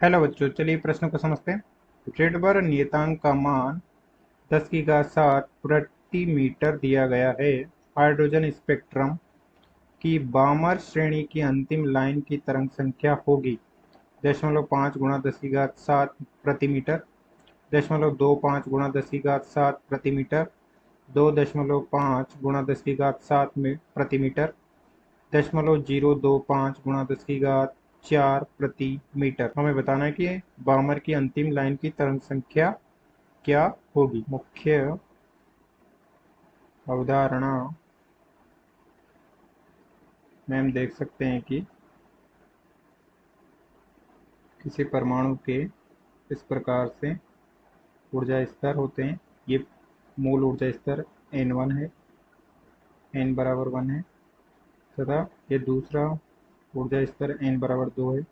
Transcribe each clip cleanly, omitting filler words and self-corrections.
Hello बच्चों, चलिए प्रश्न को समझते हैं। रिडबर नियतांक का मान 10 की घात 7 प्रति मीटर दिया गया है। हाइड्रोजन स्पेक्ट्रम की बामर श्रेणी की अंतिम लाइन की तरंग संख्या होगी 0.5 गुणा 10 की घात 7 प्रति मीटर, 0.25 गुणा 10 की घात 7 प्रति मीटर, 2.5 गुणा 10 की घात 7 प्रति मीटर, 0.025 गुणा 10 की घात 4 प्रति मीटर। हमें बताना है कि बामर की अंतिम लाइन की तरंग संख्या क्या होगी। मुख्य अवधारणा में हम देख सकते हैं कि किसी परमाणु के इस प्रकार से ऊर्जा स्तर होते हैं। ये मूल ऊर्जा स्तर n1 है, n बराबर 1 है, तथा ये दूसरा ऊर्जा स्तर n बराबर 2 है।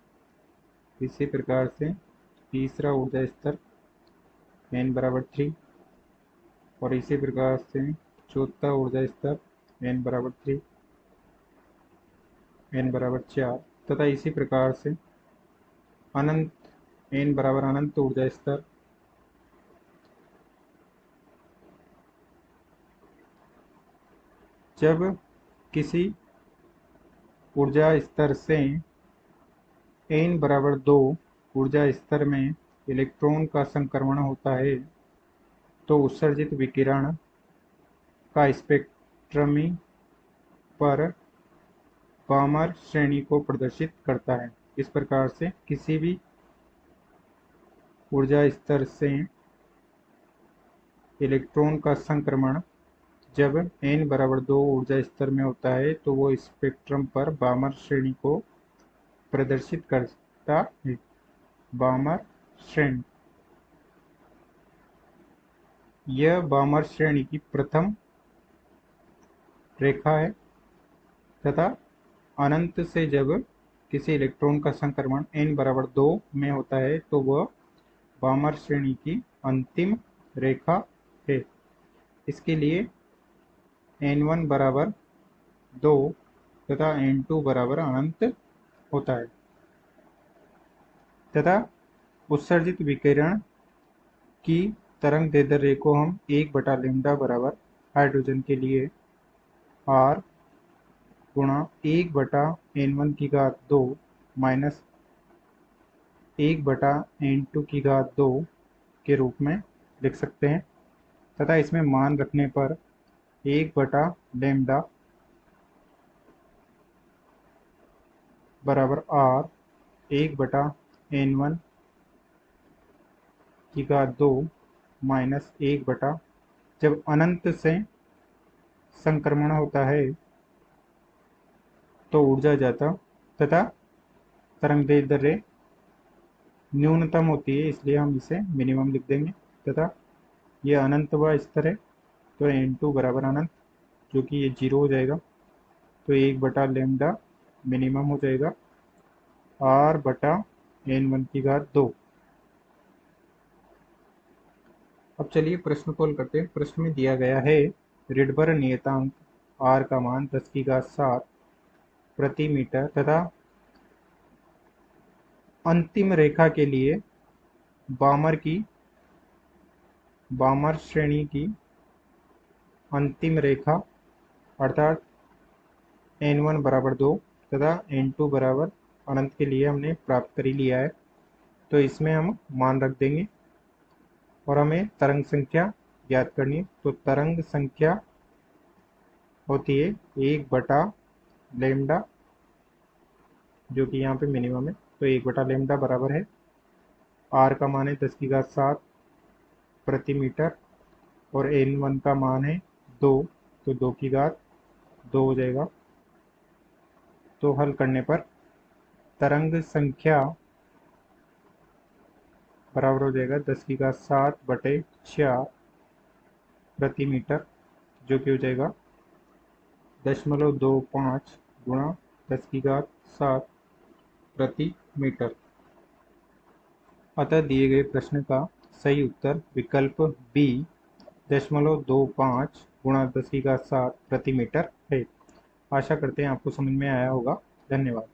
इसी प्रकार से तीसरा ऊर्जा स्तर n बराबर 3 और इसी प्रकार से चौथा ऊर्जा स्तर n बराबर 3, n बराबर 4 तथा इसी प्रकार से अनंत n बराबर अनंत ऊर्जा स्तर जब किसी ऊर्जा स्तर से n बराबर 2 ऊर्जा स्तर में इलेक्ट्रॉन का संक्रमण होता है तो उत्सर्जित विकिरण का स्पेक्ट्रमी पर बामर श्रेणी को प्रदर्शित करता है। इस प्रकार से किसी भी ऊर्जा स्तर से इलेक्ट्रॉन का संक्रमण जब n बराबर 2 ऊर्जा स्तर में होता है तो वो स्पेक्ट्रम पर बामर श्रेणी को प्रदर्शित करता है। बामर श्रेणी, यह बामर श्रेणी की प्रथम रेखा है तथा अनंत से जब किसी इलेक्ट्रॉन का संक्रमण n बराबर 2 में होता है तो वह बामर श्रेणी की अंतिम रेखा है। इसके लिए n1 बराबर 2 तथा n2 बराबर अनंत होता है तथा उत्सर्जित विकिरण की तरंग दैर्ध्य को हम 1/λ बराबर हाइड्रोजन के लिए r गुणा 1/n1 की घात 2 माइनस 1/n2 की घात 2 के रूप में लिख सकते हैं तथा इसमें मान रखने पर 1/λ बराबर r 1/n1 की घात 2 माइनस 1 जब अनंत से संक्रमण होता है तो ऊर्जा जाता तथा तरंग दैर्ध्य न्यूनतम होती है, इसलिए हम इसे मिनिमम लिख देंगे तथा ये अनंतवा स्तर है तो n2 बराबर अनंत, जो कि ये 0 हो जाएगा तो 1/λ मिनिमम हो जाएगा r/n1 की घात 2। अब चलिए प्रश्न को हल करते हैं। प्रश्न में दिया गया है रिडबर नियतांक r का मान 10 की घात 7 प्रति मीटर तथा अंतिम रेखा के लिए बामर श्रेणी की अंतिम रेखा अर्थात n1 बराबर 2 तथा n2 बराबर अनंत के लिए हमने प्राप्त कर ही लिया है, तो इसमें हम मान रख देंगे और हमें तरंग संख्या ज्ञात करनी है। तो तरंग संख्या होती है 1/λ, जो कि यहाँ पे मिनिमम है, तो 1/λ बराबर है r का मान है 10 की घात 7 प्रति मीटर और n1 का मान है 2, तो 2 की घात 2 हो जाएगा। तो हल करने पर तरंग संख्या बराबर हो जाएगा 10 की घात 7/4 प्रति मीटर, जो कि हो जाएगा 0.25 गुणा 10 की घात 7 प्रति मीटर। अतः दिए गए प्रश्न का सही उत्तर विकल्प बी 0.25 गुणा 10 की घात 7 प्रति मीटर है। आशा करते हैं आपको समझ में आया होगा। धन्यवाद।